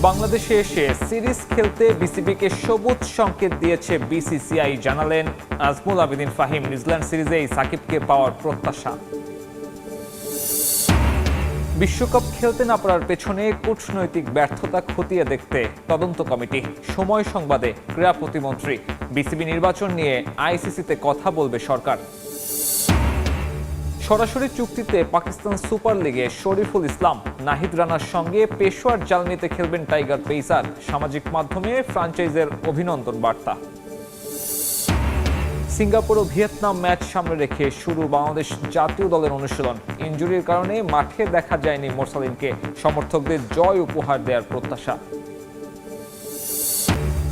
বাংলাদেশে এসে সিরিজ খেলতে বিসিবিকে সবুজ সংকেত দিয়েছে বিসিসিআই, জানালেন আজমুল আবেদিন ফাহিম। নিউজিল্যান্ড সিরিজেই সাকিবকে পাওয়ার প্রত্যাশা। বিশ্বকাপ খেলতে না পারার পেছনে কূটনৈতিক ব্যর্থতা খতিয়ে দেখতে তদন্ত কমিটি। সময় সংবাদে ক্রীড়া প্রতিমন্ত্রী। বিসিবি নির্বাচন নিয়ে আইসিসিতে কথা বলবে সরকার। সরাসরি চুক্তিতে পাকিস্তান সুপার লিগে শরীফুল ইসলাম, নাহিদ রানার সঙ্গে পেশোয়ার জালমিতে খেলবেন টাইগার পেসার। সামাজিক মাধ্যমে ফ্র্যাঞ্চাইজের অভিনন্দন বার্তা। সিঙ্গাপুর ও ভিয়েতনাম ম্যাচ সামনে রেখে শুরু বাংলাদেশ জাতীয় দলের অনুশীলন। ইনজুরির কারণে মাঠে দেখা যায়নি মোরসালিনকে। সমর্থকদের জয় উপহার দেওয়ার প্রত্যাশা।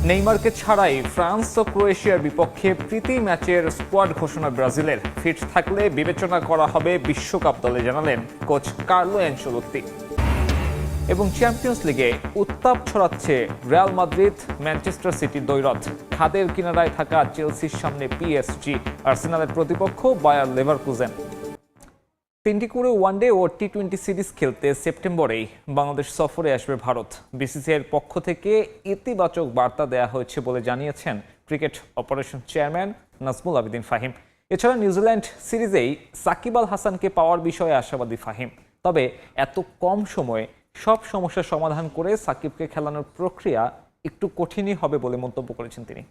নেইমারকে ছাড়াই ফ্রান্স ও ক্রোয়েশিয়ার বিপক্ষে প্রীতি ম্যাচের স্কোয়াড ঘোষণা ব্রাজিলের। ফিট থাকলে বিবেচনা করা হবে বিশ্বকাপ দলে, জানালেন কোচ কার্লো অ্যানচেলোত্তি। এবং চ্যাম্পিয়ন্স লিগে উত্তাপ ছড়াচ্ছে রিয়াল মাদ্রিদ ম্যানচেস্টার সিটির দ্বৈরথ। খাদের কিনারায় থাকা চেলসির সামনে পিএসজি, আর্সেনালের প্রতিপক্ষ বায়ার লেভারকুজেন। 3টি করে ওয়ানডে ও টি-20 সিরিজ খেলতে সেপ্টেম্বরেই বাংলাদেশ সফরে আসবে ভারত। বিসিসিআইয়ের পক্ষ থেকে ইতিবাচক বার্তা দেওয়া হয়েছে বলে জানিয়েছেন cricket operation chairman Nazmul Abedin Fahim. এছাড়া নিউজিল্যান্ড সিরিজেই সাকিব আল হাসানকে পাওয়ার বিষয়ে আশাবাদী ফাহিম। তবে এত কম সময়ে সব সমস্যার সমাধান করে সাকিবকে খেলানোর প্রক্রিয়া একটু কঠিনই হবে বলে মন্তব্য করেছেন তিনি।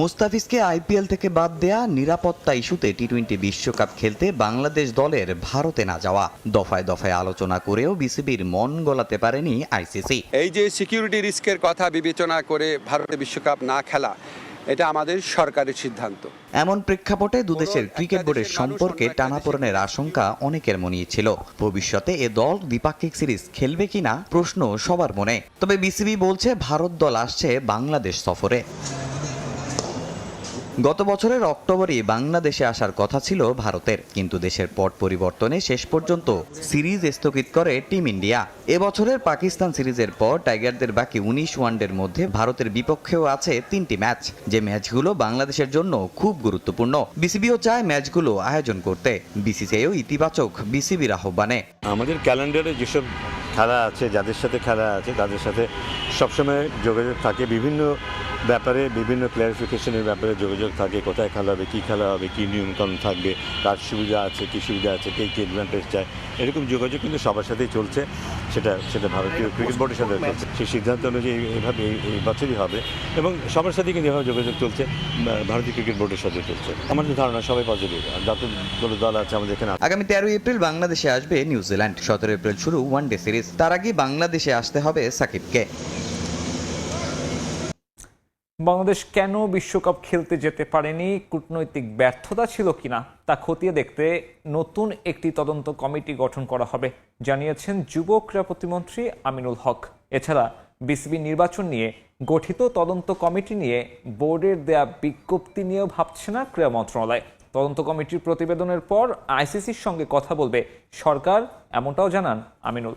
মুস্তাফিজকে আইপিএল থেকে বাদ দেয়া, নিরাপত্তা ইস্যুতে টি-20 বিশ্বকাপ খেলতে বাংলাদেশ দলের ভারতে না যাওয়া, দফায় দফায় আলোচনা করেও বিসিবির মন গলাতে পারেনি আইসিসি। এই যে সিকিউরিটি রিস্কের কথা বিবেচনা করে ভারতে বিশ্বকাপ না খেলা, এটা আমাদের সরকারের সিদ্ধান্ত। এমন প্রেক্ষাপটে দুদেশের ক্রিকেট বোর্ডের সম্পর্কে টানাপোড়েনের আশঙ্কা অনেকের মনেই ছিল। ভবিষ্যতে এ দল দ্বিপাক্ষিক সিরিজ খেলবে কিনা প্রশ্ন সবার মনে। তবে বিসিবি বলছে ভারত দল আসছে বাংলাদেশ সফরে। গত বছরের অক্টোবরে বাংলাদেশে আসার কথা ছিল ভারতের, কিন্তু দেশের পট পরিবর্তনে শেষ পর্যন্ত সিরিজ স্থগিত করে টিম ইন্ডিয়া। এবছরের পাকিস্তান সিরিজের পর টাইগারদের বাকি 19 ওয়ানডের মধ্যে ভারতের বিপক্ষেও আছে 3টি ম্যাচ, যে ম্যাচগুলো বাংলাদেশের জন্য খুব গুরুত্বপূর্ণ। বিসিবিও চায় ম্যাচগুলো আয়োজন করতে। বিসিসিআইও ইতিবাচক বিসিবির আহ্বানে। আমাদের ক্যালেন্ডারে যেসব খেলা আছে, যাদের সাথে খেলা আছে তাদের সাথে সবসময় যোগাযোগ থাকে, বিভিন্ন ব্যাপারে বিভিন্ন ক্লারিফিকেশনের ব্যাপারে যোগাযোগ থাকে। কোথায় খেলা হবে, কী খেলা হবে, কী নিয়মকানুন থাকবে, কার সুবিধা আছে, কী সুবিধা আছে, কে কী অ্যাডভান্টেজ চায়, এরকম যোগাযোগ কিন্তু সবার সাথেই চলছে। সেটা ভারতীয় ক্রিকেট বোর্ডের সাথে চলছে। সেই সিদ্ধান্ত অনুযায়ী এইভাবে এই বছরই হবে এবং সবার সাথেই কিন্তু এভাবে যোগাযোগ চলছে, ভারতীয় ক্রিকেট বোর্ডের সাথে চলছে। আমাদের ধারণা সবাই পজিটিভ। যতগুলো দল আছে আমাদের এখানে। আগামী 13 এপ্রিল বাংলাদেশে আসবে নিউজিল্যান্ড। 17 এপ্রিল শুরু ওয়ানডে সিরিজ। তার আগে বাংলাদেশে আসতে হবে সাকিবকে। বাংলাদেশ কেন বিশ্বকাপ খেলতে যেতে পারেনি, কূটনৈতিক ব্যর্থতা ছিল কিনা তা খতিয়ে দেখতে নতুন একটি তদন্ত কমিটি গঠন করা হবে, জানিয়েছেন যুব ক্রীড়া প্রতিমন্ত্রী আমিনুল হক। এছাড়া বিসিবি নির্বাচন নিয়ে গঠিত তদন্ত কমিটি নিয়ে বোর্ডের দেয়া বিজ্ঞপ্তি নিয়েও ভাবছে না ক্রীড়া মন্ত্রণালয়। তদন্ত কমিটির প্রতিবেদনের পর আইসিসির সঙ্গে কথা বলবে সরকার, এমনটাও জানান আমিনুল।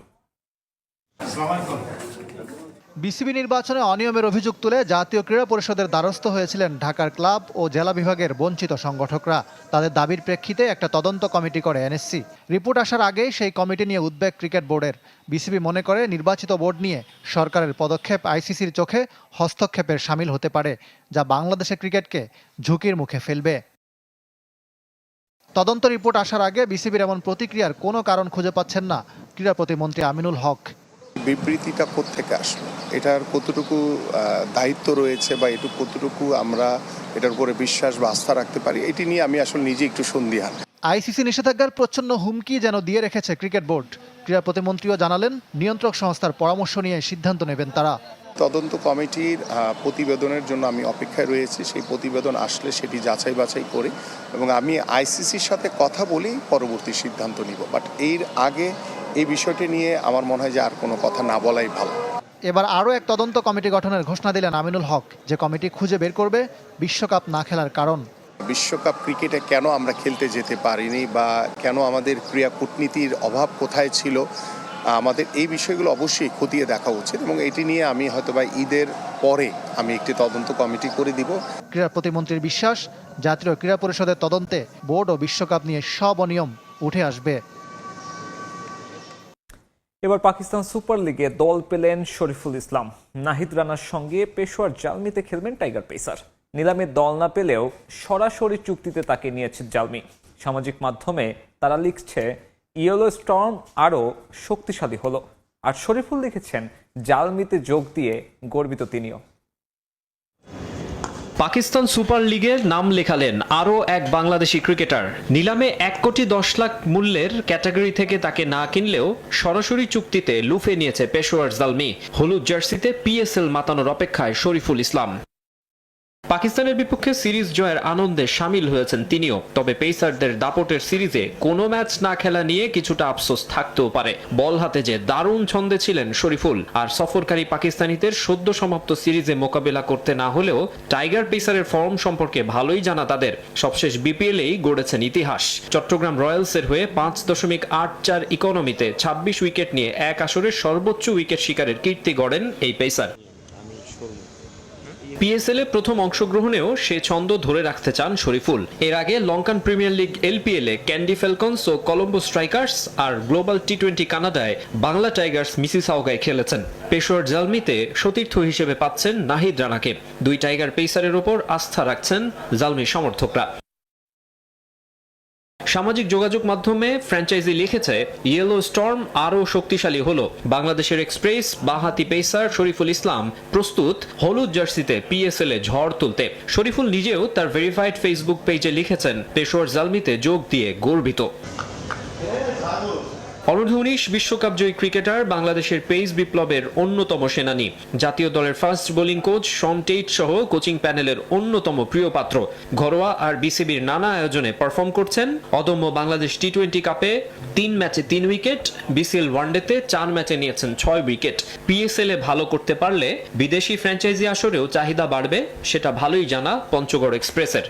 বিসিবি নির্বাচনে অনিয়মের অভিযোগ তুলে জাতীয় ক্রীড়া পরিষদের দ্বারস্থ হয়েছিলেন ঢাকার ক্লাব ও জেলা বিভাগের বঞ্চিত সংগঠকরা। তাদের দাবির প্রেক্ষিতে একটা তদন্ত কমিটি করে এনএসসি। রিপোর্ট আসার আগেই সেই কমিটি নিয়ে উদ্বেগ ক্রিকেট বোর্ডের। বিসিবি মনে করে নির্বাচিত বোর্ড নিয়ে সরকারের পদক্ষেপ আইসিসির চোখে হস্তক্ষেপের শামিল হতে পারে, যা বাংলাদেশের ক্রিকেটকে ঝুঁকির মুখে ফেলবে। তদন্ত রিপোর্ট আসার আগে বিসিবির এমন প্রতিক্রিয়ার কোনো কারণ খুঁজে পাচ্ছেন না ক্রীড়া প্রতিমন্ত্রী আমিনুল হক। বিবৃতিটা কোত্থেকে আসলো, এটার কতটুকু দায়িত্ব রয়েছে বা এটুকু কতটুকু আমরা এটার উপরে বিশ্বাস বা আস্থা রাখতে পারি, এটি নিয়ে আমি আসলে নিজে একটু সন্দিহান। আইসিসি নিষেধাজ্ঞার প্রচ্ছন্ন হুমকি যেন দিয়ে রেখেছে ক্রিকেট বোর্ড। ক্রীড়া প্রতিমন্ত্রীও জানালেন নিয়ন্ত্রক সংস্থার পরামর্শ নিয়ে সিদ্ধান্ত নেবেন তারা। তদন্ত কমিটির প্রতিবেদনের জন্য আমি অপেক্ষায় রয়েছি। সেই প্রতিবেদন আসলে সেটি যাচাই বাছাই করে এবং আমি আইসিসির সাথে কথা বলেই পরবর্তী সিদ্ধান্ত নিব। বাট এর আগে এই বিষয়টি নিয়ে আমার মনে হয় যে আর কোনো কথা না বলাই ভালো। এবার আরও এক তদন্ত কমিটি গঠনের ঘোষণা দিলেন আমিনুল হক, যে কমিটি খুঁজে বের করবে বিশ্বকাপ না খেলার কারণ। বিশ্বকাপ ক্রিকেটে কেন আমরা খেলতে যেতে পারিনি বা কেন আমাদের ক্রীড়া কূটনীতির অভাব কোথায় ছিল, আমাদের এই বিষয়গুলো অবশ্যই খতিয়ে দেখা উচিত এবং এটি নিয়ে আমি হয়তোবা ঈদের পরে আমি একটি তদন্ত কমিটি করে দিব। ক্রীড়া প্রতিমন্ত্রীর বিশ্বাস, জাতীয় ক্রীড়া পরিষদের তদন্তে বোর্ড ও বিশ্বকাপ নিয়ে সব অনিয়ম উঠে আসবে। এবার পাকিস্তান সুপার লিগে দল পেলেন শরীফুল ইসলাম। নাহিদ রানার সঙ্গে পেশোয়ার জালমিতে খেলবেন টাইগার পেসার। নিলামে দল না পেলেও সরাসরি চুক্তিতে তাকে নিয়েছে জালমি। সামাজিক মাধ্যমে তারা লিখছে ইয়েলো স্টর্ম আরও শক্তিশালী হলো। আর শরীফুল লিখেছেন জালমিতে যোগ দিয়ে গর্বিত তিনিও। পাকিস্তান সুপার লিগের নাম লেখালেন আরও এক বাংলাদেশি ক্রিকেটার। নিলামে 1,10,00,000 মূল্যের ক্যাটাগরি থেকে তাকে না কিনলেও সরাসরি চুক্তিতে লুফে নিয়েছে পেশোয়ার জালমি। হলুদ জার্সিতে পিএসএল মাতানোর অপেক্ষায় শরীফুল ইসলাম। পাকিস্তানের বিপক্ষে সিরিজ জয়ের আনন্দে সামিল হয়েছেন তিনিও। তবে পেসারদের দাপটের সিরিজে কোনো ম্যাচ না খেলা নিয়ে কিছুটা আফসোস থাকতেও পারে। বল হাতে যে দারুণ ছন্দে ছিলেন শরীফুল, আর সফরকারী পাকিস্তানিদের সদ্য সমাপ্ত সিরিজে মোকাবেলা করতে না হলেও টাইগার পেসারের ফর্ম সম্পর্কে ভালোই জানা তাদের। সবশেষ বিপিএলেই গড়েছেন ইতিহাস। চট্টগ্রাম রয়্যালসের হয়ে 5.84 ইকোনমিতে 26 উইকেট নিয়ে এক আসরের সর্বোচ্চ উইকেট শিকারের কীর্তি গড়েন এই পেসার। পিএসএল এ প্রথম অংশগ্রহণেও সে ছন্দ ধরে রাখতে চান শরীফুল। এর আগে লঙ্কান প্রিমিয়ার লিগ এলপিএল এ ক্যান্ডি ফ্যালকনস ও কলম্বো স্ট্রাইকার্স আর গ্লোবাল টি20 কানাডায় বাংলা টাইগার্স মিসিসাউগায় খেলেছেন। পেশোয়ার জালমিতে সতীর্থ হিসেবে পাচ্ছেন নাহিদ রানাকে। দুই টাইগার পেসারের ওপর আস্থা রাখছেন জালমির সমর্থকরা। সামাজিক যোগাযোগ মাধ্যমে ফ্র্যাঞ্চাইজি লিখেছে ইয়েলো স্টর্ম আরও শক্তিশালী হলো। বাংলাদেশের এক্সপ্রেস বাঁহাতি পেসার শরীফুল ইসলাম প্রস্তুত হলুদ জার্সিতে পিএসএল এ ঝড় তুলতে। শরীফুল নিজেও তার ভেরিফাইড ফেসবুক পেজে লিখেছেন পেশোয়ার জালমিতে যোগ দিয়ে গর্বিত। অনূর্ধ্ব-19 বিশ্বকাপ জয়ী ক্রিকেটার, বাংলাদেশের পেস বিপ্লবের অন্যতম সেনানী, জাতীয় দলের fast bowling coach Shaun Tait সহ কোচিং প্যানেলের অন্যতম প্রিয় পাত্র। ঘরোয়া আর বিসিবির নানা আয়োজনে পারফর্ম করছেন। অদম্য বাংলাদেশ টি20 কাপে 3 ম্যাচে 3 উইকেট, বিসিএল ওয়ানডেতে 4 ম্যাচে নিয়েছেন 6 উইকেট। পিএসএল এ ভালো করতে পারলে বিদেশি ফ্র্যাঞ্চাইজি আসরেও চাহিদা বাড়বে, সেটা ভালোই জানা পঞ্চগড় এক্সপ্রেসের।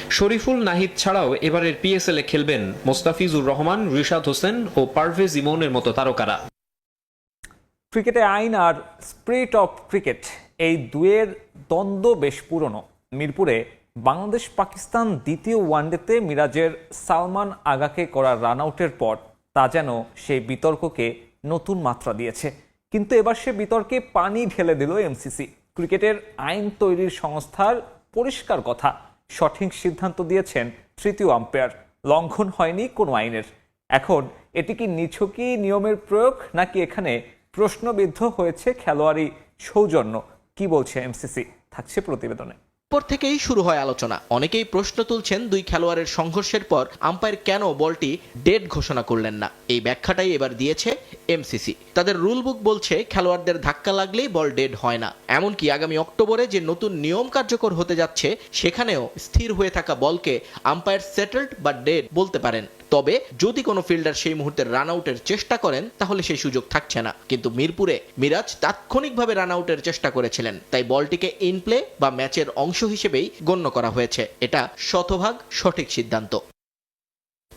শরীফুল নাহিদ ছাড়াও এবারের পিএসএল এ খেলবেন মোস্তাফিজুর রহমান, রিশাদ হোসেন ও পারভেজ ইমনের মতো তারকারা। ক্রিকেটে আইন আর স্পিরিট অফ ক্রিকেট, এই দুয়ের দ্বন্দ্ব বেশ পুরনো। মিরপুরে বাংলাদেশ পাকিস্তান দ্বিতীয় ওয়ানডেতে মিরাজের সালমান আগাকে করা রান আউটের পর তা যেন সেই বিতর্ককে নতুন মাত্রা দিয়েছে। কিন্তু এবার সে বিতর্কে পানি ঢেলে দিল এমসিসি। ক্রিকেটের আইন তৈরির সংস্থার পরিষ্কার কথা, সঠিক সিদ্ধান্ত দিয়েছেন তৃতীয় আম্পায়ার। লঙ্ঘন হয়নি কোনো আইনের। এখন এটি কি নিছকই নিয়মের প্রয়োগ, নাকি এখানে প্রশ্নবিদ্ধ হয়েছে খেলোয়াড়ি সৌজন্য? কি বলছে এমসিসি, থাকছে প্রতিবেদনে। পর থেকেই শুরু হয় আলোচনা। অনেকেই প্রশ্ন তুলছেন দুই খেলোয়াড়ের সংঘর্ষের পর আম্পায়ার কেন বলটি ডেড ঘোষণা করলেন না। এই ব্যাখ্যাটাই এবার দিয়েছে এমসিসি। তাদের রুল বুক বলছে খেলোয়াড়দের ধাক্কা লাগলেই বল ডেড হয় না। এমনকি আগামী অক্টোবরে যে নতুন নিয়ম কার্যকর হতে যাচ্ছে সেখানেও স্থির হয়ে থাকা বলকে আম্পায়ার সেটেলড বা ডেড বলতে পারেন। তবে যদি কোনো ফিল্ডার সেই মুহূর্তে রান আউটের চেষ্টা করেন তাহলে সেই সুযোগ থাকছে না। কিন্তু মিরপুরে মিরাজ তাৎক্ষণিকভাবে রান আউটের চেষ্টা করেছিলেন, তাই বলটিকে ইন প্লে বা ম্যাচের অংশ হিসেবেই গণ্য করা হয়েছে। এটা শতভাগ সঠিক সিদ্ধান্ত।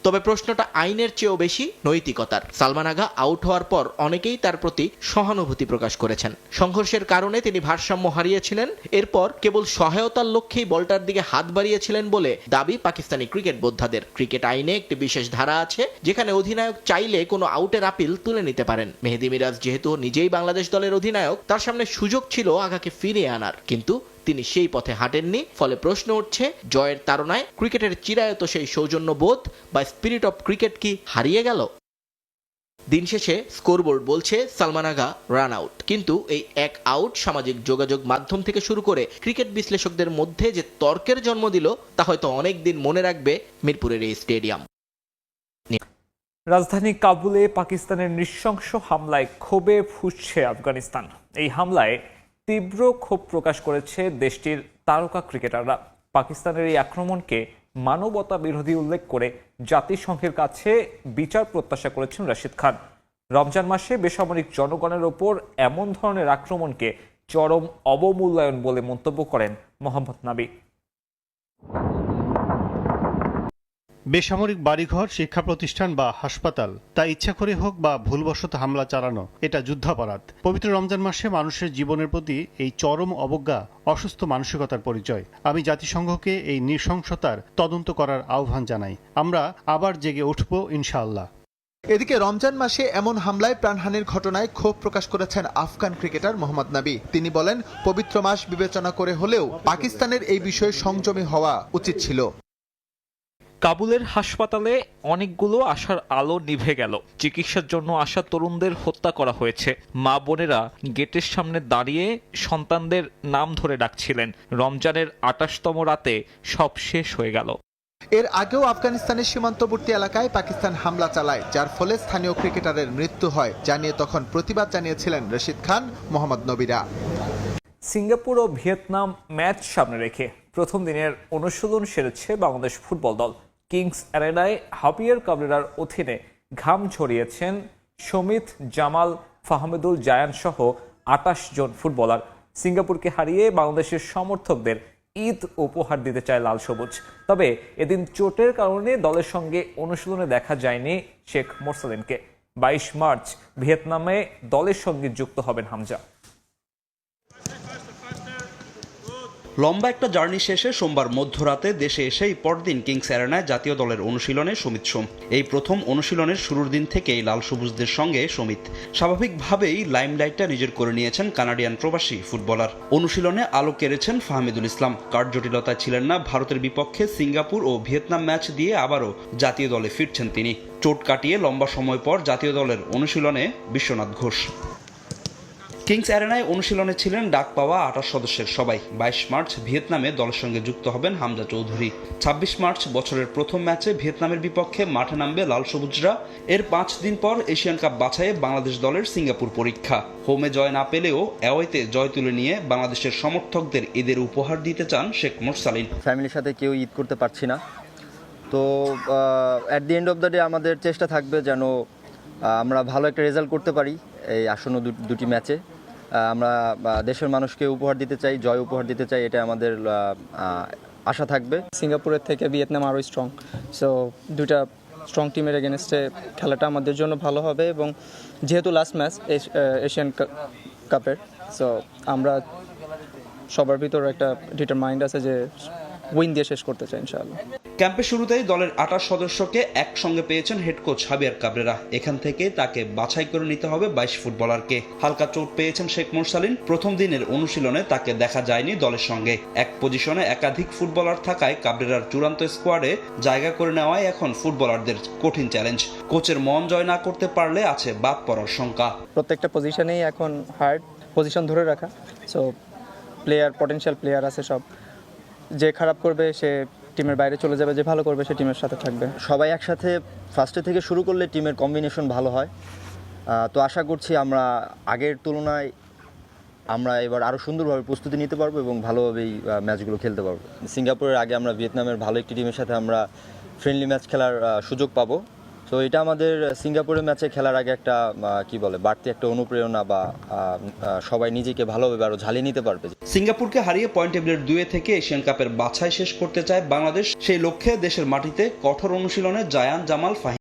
তবে প্রশ্নটা আইনের চেয়েও বেশি নৈতিকতার। সালমান আগা আউট হওয়ার পর অনেকেই তার প্রতি সহানুভূতি প্রকাশ করেছেন। সংঘর্ষের কারণে তিনি ভারসাম্য হারিয়েছিলেন, এরপর কেবল সহায়তার লক্ষ্যেই বলটার দিকে হাত বাড়িয়েছিলেন বলে দাবি পাকিস্তানি ক্রিকেট বোদ্ধাদের। ক্রিকেট আইনে একটি বিশেষ ধারা আছে যেখানে অধিনায়ক চাইলে কোনো আউটের আপিল তুলে নিতে পারেন। মেহেদী মিরাজ যেহেতু নিজেই বাংলাদেশ দলের অধিনায়ক, তার সামনে সুযোগ ছিল আগাকে ফিরিয়ে আনার, কিন্তু তিনি সেই পথে হাঁটেননি। ফলে প্রশ্ন উঠছে, জয়ের তাড়নায় ক্রিকেটের চিরায়ত সেই সৌজন্যবোধ বা স্পিরিট অফ ক্রিকেট কি হারিয়ে গেল? দিন শেষে স্কোরবোর্ড বলছে সালমান আগা রান আউট, কিন্তু এই এক আউট সামাজিক যোগাযোগ মাধ্যম থেকে শুরু করে ক্রিকেট বিশ্লেষকদের মধ্যে যে তর্কের জন্ম দিল তা হয়তো অনেক দিন মনে রাখবে মিরপুরের এই স্টেডিয়াম। রাজধানী কাবুলে পাকিস্তানের নৃশংস হামলায় ক্ষোভে ফুঁসছে আফগানিস্তান। এই হামলায় তীব্র ক্ষোভ প্রকাশ করেছে দেশটির তারকা ক্রিকেটাররা। পাকিস্তানের এই আক্রমণকে মানবতা বিরোধী উল্লেখ করে জাতিসংঘের কাছে বিচার প্রত্যাশা করেছেন রাশিদ খান। রমজান মাসে বেসামরিক জনগণের ওপর এমন ধরনের আক্রমণকে চরম অবমূল্যায়ন বলে মন্তব্য করেন মোহাম্মদ নাবি। বেসামরিক বাড়িঘর, শিক্ষা প্রতিষ্ঠান বা হাসপাতাল, তা ইচ্ছা করে হোক বা ভুলবশত হামলা চালানো, এটা যুদ্ধাপরাধ। পবিত্র রমজান মাসে মানুষের জীবনের প্রতি এই চরম অবজ্ঞা অসুস্থ মানসিকতার পরিচয়। আমি জাতিসংঘকে এই নৃশংসতার তদন্ত করার আহ্বান জানাই। আমরা আবার জেগে উঠব ইনশাআল্লাহ। এদিকে রমজান মাসে এমন হামলায় প্রাণহানির ঘটনায় ক্ষোভ প্রকাশ করেছেন আফগান ক্রিকেটার মোহাম্মদ নাবি। তিনি বলেন, পবিত্র মাস বিবেচনা করে হলেও পাকিস্তানের এই বিষয়ে সংযমী হওয়া উচিত ছিল। কাবুলের হাসপাতালে অনেকগুলো আশার আলো নিভে গেল। চিকিৎসার জন্য আসা তরুণদের হত্যা করা হয়েছে। মা বোনেরা গেটের সামনে দাঁড়িয়ে সন্তানদের নাম ধরে ডাকছিলেন। রমজানের ২৮তম রাতে সব শেষ হয়ে গেল। এর আগেও আফগানিস্তানের সীমান্তবর্তী এলাকায় পাকিস্তান হামলা চালায়, যার ফলে স্থানীয় ক্রিকেটারের মৃত্যু হয়। জানিয়ে তখন প্রতিবাদ জানিয়েছিলেন রশিদ খান, মোহাম্মদ নবীরা। সিঙ্গাপুর ও ভিয়েতনাম ম্যাচ সামনে রেখে প্রথম দিনের অনুশীলন সেরেছে বাংলাদেশ ফুটবল দল। কিংস অ্যারেনায় হাবিয়ার কাবরেরার অধীনে ঘাম ঝরিয়েছেন সমিত, জামাল, ফাহমেদুল জায়ান সহ ২৮ জন ফুটবলার। সিঙ্গাপুরকে হারিয়ে বাংলাদেশের সমর্থকদের ঈদ উপহার দিতে চায় লাল সবুজ। তবে এদিন চোটের কারণে দলের সঙ্গে অনুশীলনে দেখা যায়নি শেখ মোরসালিনকে। ২২ মার্চ ভিয়েতনামে দলের সঙ্গে যুক্ত হবেন হামজা। লম্বা একটা জার্নি শেষে সোমবার মধ্যরাতে দেশে এসেই পরদিন কিংস অ্যারেনায় জাতীয় দলের অনুশীলনে সমিত সোম। এই প্রথম অনুশীলনের শুরুর দিন থেকেই লাল সবুজদের সঙ্গে সমিত। স্বাভাবিকভাবেই লাইমলাইটটা নিজের করে নিয়েছেন কানাডিয়ান প্রবাসী ফুটবলার। অনুশীলনে আলো কেড়েছেন ফাহমিদুল ইসলাম। কার্ড জটিলতায় ছিলেন না ভারতের বিপক্ষে সিঙ্গাপুর ও ভিয়েতনাম ম্যাচ দিয়ে আবারও জাতীয় দলে ফিরছেন তিনি। চোট কাটিয়ে লম্বা সময় পর জাতীয় দলের অনুশীলনে বিশ্বনাথ ঘোষ। কিংস অ্যারেনায় অনুশীলনে ছিলেন ডাক পাওয়া ২৮ সদস্যের সবাই। ২২ মার্চ ভিয়েতনামে দলের সঙ্গে যুক্ত হবেন হামজা চৌধুরী। ২৬ মার্চ বছরের প্রথম ম্যাচে ভিয়েতনামের বিপক্ষে মাঠে নামবে লাল সবুজরা। এর ৫ দিন পর এশিয়ান কাপ বাছাইয়ে বাংলাদেশ দলের সিঙ্গাপুর পরীক্ষা। হোমে জয় না পেলেও অ্যাওয়েতে জয় তুলে নিয়ে বাংলাদেশের সমর্থকদের ঈদের উপহার দিতে চান শেখ মোরসালিন। ফ্যামিলির সাথে কেউ ঈদ করতে পারছি না, তো at the end of the day আমাদের চেষ্টা থাকবে যেন আমরা ভালো একটা রেজাল্ট করতে পারি এই আসন্ন দুটি ম্যাচে। আমরা দেশের মানুষকে উপহার দিতে চাই, জয় উপহার দিতে চাই, এটা আমাদের আশা থাকবে। সিঙ্গাপুরের থেকে ভিয়েতনাম আরও স্ট্রং, সো দুইটা স্ট্রং টিমের এগেনস্টে খেলাটা আমাদের জন্য ভালো হবে। এবং যেহেতু লাস্ট ম্যাচ এশিয়ান কাপের, সো আমরা সবার ভিতর একটা ডিটারমাইন্ড আছে যে উইন দিয়ে শেষ করতে চাই ইনশাআল্লাহ। ক্যাম্পের শুরুতেই দলের ২৮ সদস্যকে একসঙ্গে পেয়েছেন হেড কোচ হাবিয়ার কাবরেরা। এখান থেকে তাকে বাছাই করে নিতে হবে ২২ ফুটবলারকে। হালকা চোট পেয়েছেন শেখ মোরসালিন। প্রথম দিনের অনুশীলনে তাকে দেখা যায়নি দলের সঙ্গে। এক পজিশনে একাধিক ফুটবলার থাকায় কাবরেরার চূড়ান্ত স্কোয়াডে জায়গা করে নেওয়ায় এখন ফুটবলারদের কঠিন চ্যালেঞ্জ। কোচের মন জয় না করতে পারলে আছে বাদ পড়ার শঙ্কা। প্রত্যেকটা পজিশনেই এখন হার্ড পজিশন ধরে রাখা, সো পটেনশিয়াল প্লেয়ার আছে সব। যে খারাপ করবে সে টিমের বাইরে চলে যাবে, যে ভালো করবে সে টিমের সাথে থাকবে। সবাই একসাথে ফার্স্টে থেকে শুরু করলে টিমের কম্বিনেশন ভালো হয়। তো আশা করছি আমরা আগের তুলনায় আমরা এবার আরও সুন্দরভাবে প্রস্তুতি নিতে পারবো এবং ভালোভাবেই ম্যাচগুলো খেলতে পারবো। সিঙ্গাপুরের আগে আমরা ভিয়েতনামের ভালো একটি টিমের সাথে আমরা ফ্রেন্ডলি ম্যাচ খেলার সুযোগ পাবো। তো এটা আমাদের সিঙ্গাপুরের ম্যাচে খেলার আগে একটা বাড়তি একটা অনুপ্রেরণা বা সবাই নিজেকে ভালোভাবে আরও ঝালিয়ে নিতে পারবে। সিঙ্গাপুরকে হারিয়ে পয়েন্ট টেবিলের ২ থেকে এশিয়ান কাপের বাছাই শেষ করতে চায় বাংলাদেশ। সেই লক্ষ্যে দেশের মাটিতে কঠোর অনুশীলনে জায়ান, জামাল,